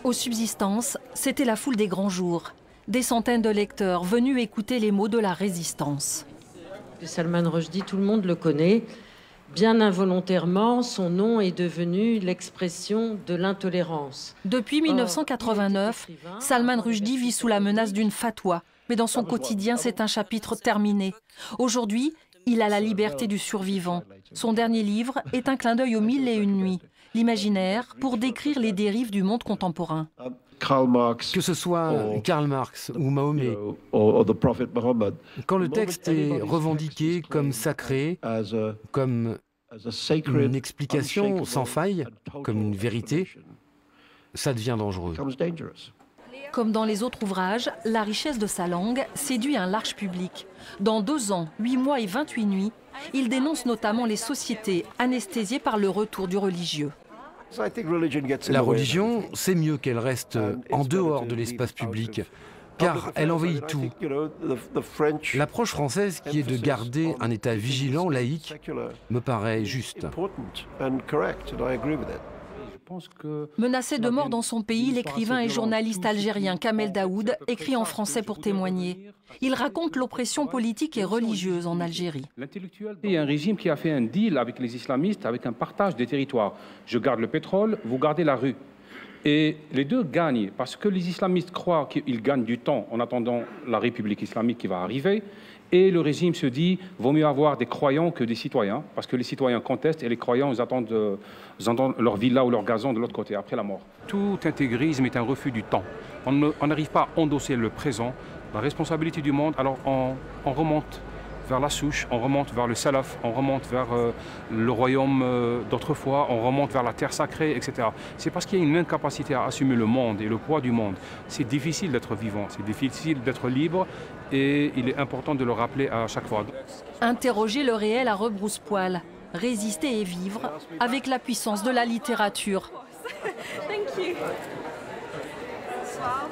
Aux subsistances, c'était la foule des grands jours. Des centaines de lecteurs venus écouter les mots de la résistance. Salman Rushdie, tout le monde le connaît. Bien involontairement, son nom est devenu l'expression de l'intolérance. Depuis 1989, Salman Rushdie vit sous la menace d'une fatwa. Mais dans son quotidien, c'est un chapitre terminé. Aujourd'hui, il a la liberté du survivant. Son dernier livre est un clin d'œil aux 1001 nuits, l'imaginaire pour décrire les dérives du monde contemporain. Que ce soit Karl Marx ou Mahomet, quand le texte est revendiqué comme sacré, comme une explication sans faille, comme une vérité, ça devient dangereux. Comme dans les autres ouvrages, la richesse de sa langue séduit un large public. Dans 2 ans, 8 mois et 28 nuits, il dénonce notamment les sociétés anesthésiées par le retour du religieux. La religion, c'est mieux qu'elle reste en dehors de l'espace public, car elle envahit tout. L'approche française, qui est de garder un État vigilant, laïque, me paraît juste. Menacé de mort dans son pays, l'écrivain et journaliste algérien Kamel Daoud écrit en français pour témoigner. Il raconte l'oppression politique et religieuse en Algérie. Il y a un régime qui a fait un deal avec les islamistes, avec un partage des territoires. Je garde le pétrole, vous gardez la rue. Et les deux gagnent, parce que les islamistes croient qu'ils gagnent du temps en attendant la République islamique qui va arriver. Et le régime se dit, vaut mieux avoir des croyants que des citoyens, parce que les citoyens contestent et les croyants, ils attendent leur villa ou leur gazon de l'autre côté, après la mort. Tout intégrisme est un refus du temps. On n'arrive pas à endosser le présent, la responsabilité du monde, alors on remonte vers la souche, on remonte vers le salaf, on remonte vers le royaume d'autrefois, on remonte vers la terre sacrée, etc. C'est parce qu'il y a une incapacité à assumer le monde et le poids du monde. C'est difficile d'être vivant, c'est difficile d'être libre et il est important de le rappeler à chaque fois. Interroger le réel à rebrousse-poil, résister et vivre avec la puissance de la littérature. Thank you. Bonsoir.